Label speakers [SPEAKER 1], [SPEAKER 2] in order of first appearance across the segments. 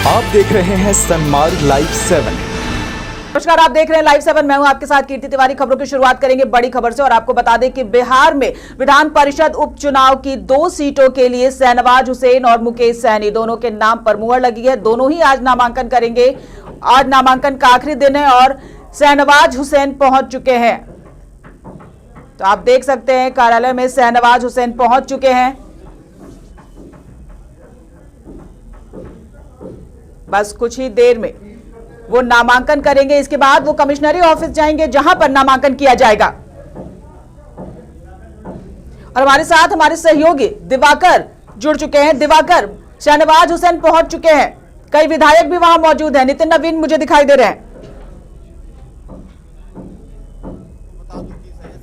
[SPEAKER 1] आप देख रहे हैं सनमार्ग लाइव 7।
[SPEAKER 2] नमस्कार, आप देख रहे हैं लाइव 7। मैं हूं आपके साथ कीर्ति तिवारी। खबरों की शुरुआत करेंगे बड़ी खबर से और आपको बता दें कि बिहार में विधान परिषद उपचुनाव की 2 सीटों के लिए शाहनवाज हुसैन और मुकेश सहनी दोनों के नाम पर मुहर लगी है। दोनों ही आज नामांकन करेंगे। आज नामांकन का आखिरी दिन है और शाहनवाज हुसैन पहुंच चुके हैं। तो आप देख सकते हैं कार्यालय में शाहनवाज हुसैन पहुंच चुके हैं। बस कुछ ही देर में वो नामांकन करेंगे। इसके बाद वो कमिश्नरी ऑफिस जाएंगे जहां पर नामांकन किया जाएगा। और हमारे साथ हमारे सहयोगी दिवाकर जुड़ चुके हैं। दिवाकर, शाहनवाज हुसैन पहुंच चुके हैं, कई विधायक भी वहां मौजूद हैं। नितिन नवीन मुझे दिखाई दे रहे हैं।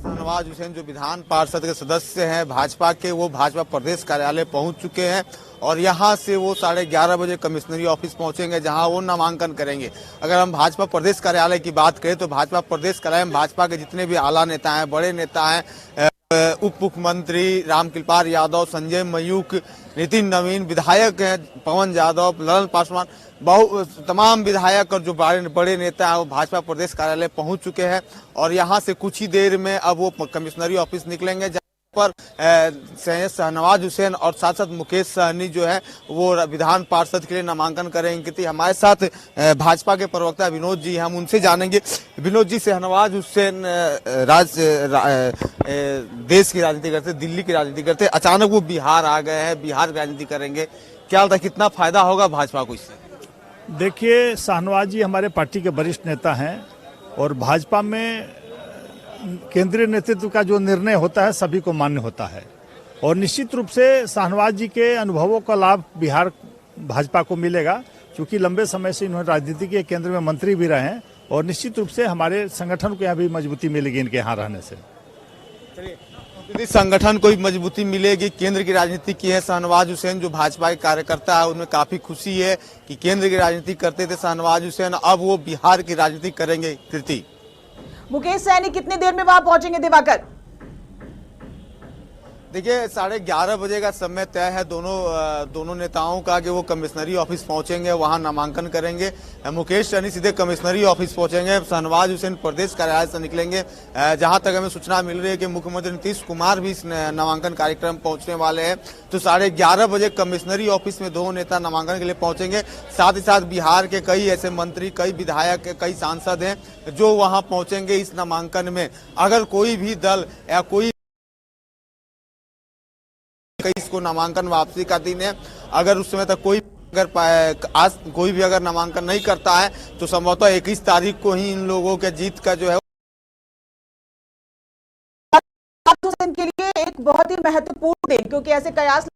[SPEAKER 3] शाहनवाज हुसैन जो विधान पार्षद के सदस्य हैं भाजपा के, वो भाजपा प्रदेश कार्यालय पहुंच चुके हैं और यहां से वो 11:30 बजे कमिश्नरी ऑफिस पहुंचेंगे जहां वो नामांकन करेंगे। अगर हम भाजपा प्रदेश कार्यालय की बात करें तो भाजपा प्रदेश कार्यालय में भाजपा के जितने भी आला नेता हैं, बड़े नेता हैं, उप मुख्यमंत्री रामकृपाल यादव, संजय मयूख, नितिन नवीन, विधायक हैं पवन यादव, ललन पासवान, तमाम विधायक और जो बड़े नेता हैं वो भाजपा प्रदेश कार्यालय पहुंच चुके हैं और यहां से कुछ ही देर में अब वो कमिश्नरी ऑफिस निकलेंगे जहां पर शाहनवाज हुसैन और साथ साथ मुकेश सहनी जो है वो विधान पार्षद के लिए नामांकन करेंगे। हमारे साथ भाजपा के प्रवक्ता विनोद जी, हम उनसे जानेंगे। विनोद जी, शाहनवाज हुसैन देश की राजनीति करते, दिल्ली की राजनीति करते, अचानक वो बिहार आ गए हैं, बिहार की राजनीति करेंगे, क्या लगता है कितना फायदा होगा भाजपा को इससे?
[SPEAKER 4] देखिए, शाहनवाज जी हमारे पार्टी के वरिष्ठ नेता हैं और भाजपा में केंद्रीय नेतृत्व का जो निर्णय होता है सभी को मान्य होता है और निश्चित रूप से शाहनवाज जी के अनुभवों का लाभ बिहार भाजपा को मिलेगा, क्योंकि लंबे समय से इन्होंने राजनीति के केंद्र में मंत्री भी रहे हैं और निश्चित रूप से हमारे संगठन को यहाँ भी मजबूती मिलेगी इनके यहाँ रहने से।
[SPEAKER 3] चलिए, संगठन को भी मजबूती मिलेगी। केंद्र की राजनीति की है शाहनवाज हुसैन, जो भाजपा के कार्यकर्ता है उनमें काफी खुशी है कि केंद्र की राजनीति करते थे शाहनवाज हुसैन, अब वो बिहार की राजनीति करेंगे। कीर्ति,
[SPEAKER 2] मुकेश सहनी कितनी देर में वहां पहुंचेंगे? दिवाकर,
[SPEAKER 3] देखिए 11:30 बजे का समय तय है दोनों नेताओं का कि वो कमिश्नरी ऑफिस पहुंचेंगे, वहां नामांकन करेंगे। मुकेश सहनी सीधे कमिश्नरी ऑफिस पहुंचेंगे, शाहनवाज हुसैन प्रदेश कार्यालय से निकलेंगे। जहां तक हमें सूचना मिल रही है कि मुख्यमंत्री नीतीश कुमार भी इस नामांकन कार्यक्रम पहुंचने वाले हैं। तो 11:30 बजे कमिश्नरी ऑफिस में दोनों नेता नामांकन के लिए पहुंचेंगे। साथ ही साथ बिहार के कई ऐसे मंत्री, कई विधायक, कई सांसद हैं जो वहां पहुंचेंगे इस नामांकन में। अगर कोई भी दल या कोई इसको नामांकन वापसी का दिन है, अगर उस समय तक कोई भी अगर नामांकन नहीं करता है तो संभवतः 21 तारीख को ही इन लोगों के जीत का जो है
[SPEAKER 2] के लिए एक बहुत ही महत्वपूर्ण दिन, क्योंकि ऐसे कयास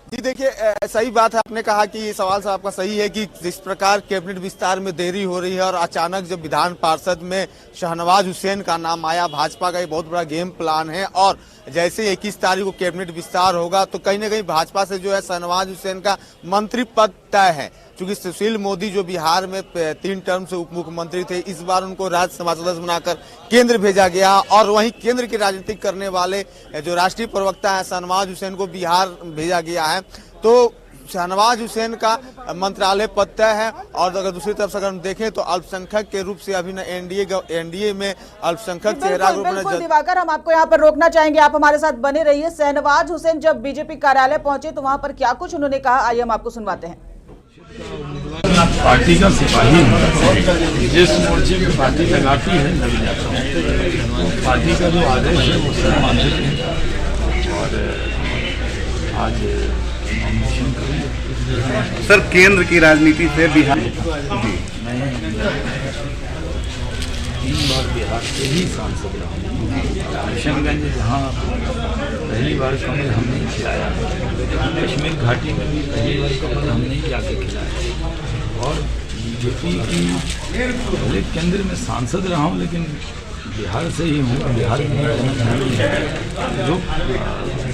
[SPEAKER 3] जी। देखिए, सही बात है, आपने कहा कि ये सवाल से आपका सही है कि जिस प्रकार कैबिनेट विस्तार में देरी हो रही है और अचानक जब विधान पार्षद में शाहनवाज हुसैन का नाम आया, भाजपा का ये बहुत बड़ा गेम प्लान है और जैसे 21 तारीख को कैबिनेट विस्तार होगा तो कहीं ना कहीं भाजपा से जो है शाहनवाज हुसैन का मंत्री पद तय है। क्योंकि सुशील मोदी जो बिहार में 3 टर्म से उप मुख्यमंत्री थे, इस बार उनको राज्यसभा सदस्य बनाकर केंद्र भेजा गया और वहीं केंद्र की राजनीति करने वाले जो राष्ट्रीय प्रवक्ता है शाहनवाज हुसैन को बिहार भेजा गया है। तो शाहनवाज हुसैन का मंत्रालय पद तय है। और अगर दूसरी तरफ से अगर हम देखें तो अल्पसंख्यक के रूप से अभी ना एनडीए में अल्पसंख्यक चेहरा
[SPEAKER 2] दिवाकर, हम आपको यहाँ पर रोकना चाहेंगे, आप हमारे साथ बने रहिए। शाहनवाज हुसैन जब बीजेपी कार्यालय पहुंचे तो वहां पर क्या कुछ उन्होंने कहा, आइए हम आपको सुनवाते हैं।
[SPEAKER 5] पार्टी का सिपाही जिस मोर्चे में पार्टी लगाती है लग जाता है। पार्टी का जो आदेश है वो सब मानते हैं और आज नॉमिनेशन करेंगे।
[SPEAKER 6] सर, केंद्र की राजनीति से बिहार
[SPEAKER 5] मैं 3 बार बिहार से ही सांसद रहा हूँ। किशनगंज जहाँ पहली बार कमल हमने खिलाया, कश्मीर घाटी में भी पहली बार कमल हमने जाके खिलाया और बीजेपी की पहले केंद्र में सांसद रहा हूँ लेकिन बिहार से ही हूँ। बिहार में जो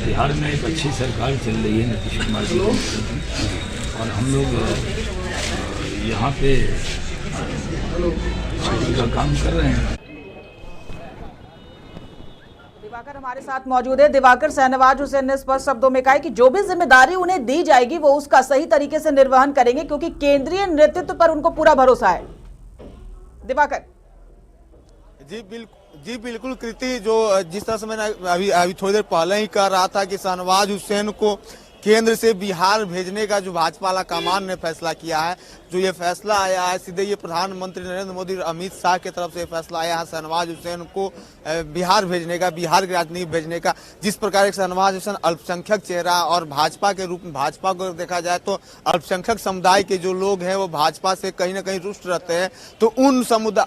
[SPEAKER 5] बिहार में एक अच्छी सरकार चल रही है नीतीश कुमार जी और हम लोग यहाँ पे पार्टी का काम कर रहे हैं।
[SPEAKER 2] दिवाकर हमारे साथ मौजूद है। दिवाकर, शहनवाज हुसैन ने स्पष्ट शब्दों में कहा कि जो भी जिम्मेदारी उन्हें दी जाएगी वो उसका सही तरीके से निर्वहन करेंगे, क्योंकि केंद्रीय नेतृत्व पर उनको पूरा भरोसा है। दिवाकर
[SPEAKER 3] जी बिल्कुल कृति, जो जिस तरह से मैंने अभी थोड़ी देर पहले ही कह रहा था कि शहनवाज हुसैन को केंद्र से बिहार भेजने का जो भाजपा हाईकमान ने फैसला किया है, जो ये फैसला आया है सीधे ये प्रधानमंत्री नरेंद्र मोदी और अमित शाह की तरफ से फैसला आया है शहनवाज हुसैन को बिहार भेजने का, बिहार की राजनीति भेजने का। जिस प्रकार एक शहनवाज हुसैन अल्पसंख्यक चेहरा और भाजपा के रूप में, भाजपा को देखा जाए तो अल्पसंख्यक समुदाय के जो लोग हैं वो भाजपा से कहीं ना कहीं रुष्ट रहते हैं, तो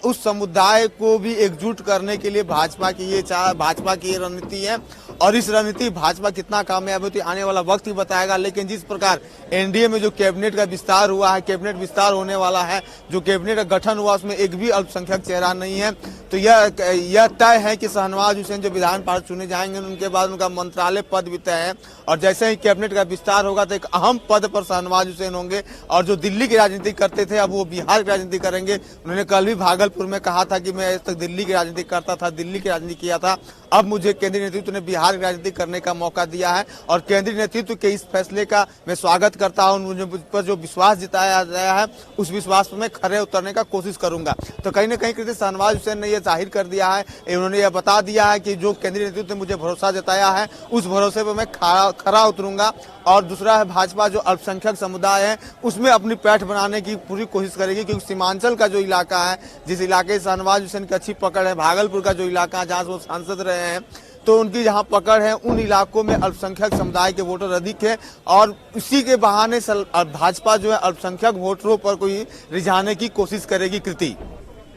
[SPEAKER 3] उस समुदाय को भी एकजुट करने के लिए भाजपा की ये रणनीति है। और इस रणनीति भाजपा कितना कामयाब होती आने वाला वक्त ही बताएगा। लेकिन जिस प्रकार एनडीए में जो कैबिनेट का विस्तार हुआ है, कैबिनेट विस्तार होने वाला है, जो कैबिनेट का गठन हुआ उसमें एक भी अल्पसंख्यक चेहरा नहीं है, तो यह तय है कि शहनवाज हुसैन जो विधान पार्षद चुने जाएंगे उनके बाद उनका मंत्रालय पद भी तय है। और जैसे ही कैबिनेट का विस्तार होगा तो एक अहम पद पर शहनवाज हुसैन होंगे। और जो दिल्ली की राजनीति करते थे अब वो बिहार की राजनीति करेंगे। उन्होंने कल भी भागलपुर में कहा था कि मैं आज तक दिल्ली की राजनीति करता था, दिल्ली की राजनीति किया था, अब मुझे केंद्रीय नेतृत्व ने बिहार की राजनीति करने का मौका दिया है। और केंद्रीय नेतृत्व के इस फैसले का मैं स्वागत करता हूं। मुझे पर जो विश्वास जताया गया है उस विश्वास पर मैं खरे उतरने का कोशिश करूंगा। तो कहीं ना कहीं शहनवाज हुसैन ने यह जाहिर कर दिया है, उन्होंने यह बता दिया है कि जो केंद्रीय नेतृत्व ने मुझे भरोसा जताया है उस भरोसे पर मैं खरा उतरूंगा। और दूसरा है भाजपा जो अल्पसंख्यक समुदाय है उसमें अपनी पैठ बनाने की पूरी कोशिश करेगी, क्योंकि सीमांचल का जो इलाका है, जिस इलाके शहनवाज हुसैन की अच्छी पकड़ है, भागलपुर का जो इलाका है जहाँ से वो सांसद रहे हैं, तो उनकी जहां पकड़ है उन इलाकों में अल्पसंख्यक समुदाय के वोटर अधिक है। और इसी के बहाने भाजपा जो है अल्पसंख्यक वोटरों पर कोई रिझाने की कोशिश करेगी। कृति,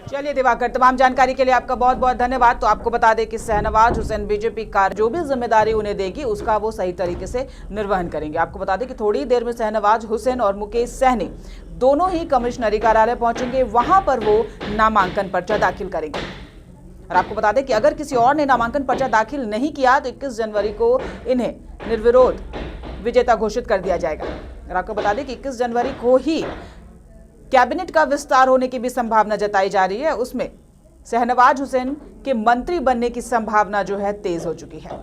[SPEAKER 2] चलिए दिवाकर, तमाम जानकारी के लिए आपका बहुत बहुत धन्यवाद। तो आपको बता दें कि शहनवाज हुसैन बीजेपी कार जो भी जिम्मेदारी उन्हें देगी उसका वो सही तरीके से निर्वहन करेंगे। आपको बता दें कि थोड़ी देर में शहनवाज हुसैन और मुकेश सहनी दोनों ही कमिश्नरी कार्यालय पहुंचेंगे, वहां पर वो नामांकन पर्चा दाखिल करेंगे। और आपको बता दें कि अगर किसी और ने नामांकन पर्चा दाखिल नहीं किया तो 21 जनवरी को इन्हें निर्विरोध विजेता घोषित कर दिया जाएगा। और आपको बता दें कि 21 जनवरी को ही कैबिनेट का विस्तार होने की भी संभावना जताई जा रही है। उसमें शहनवाज हुसैन के मंत्री बनने की संभावना जो है तेज हो चुकी है।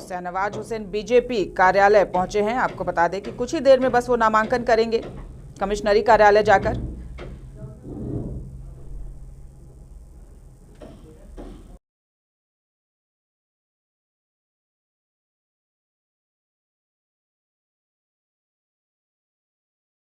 [SPEAKER 2] शहनवाज हुसैन बीजेपी कार्यालय पहुंचे हैं। आपको बता दें कि कुछ ही देर में बस वो नामांकन करेंगे कमिश्नरी कार्यालय जाकर।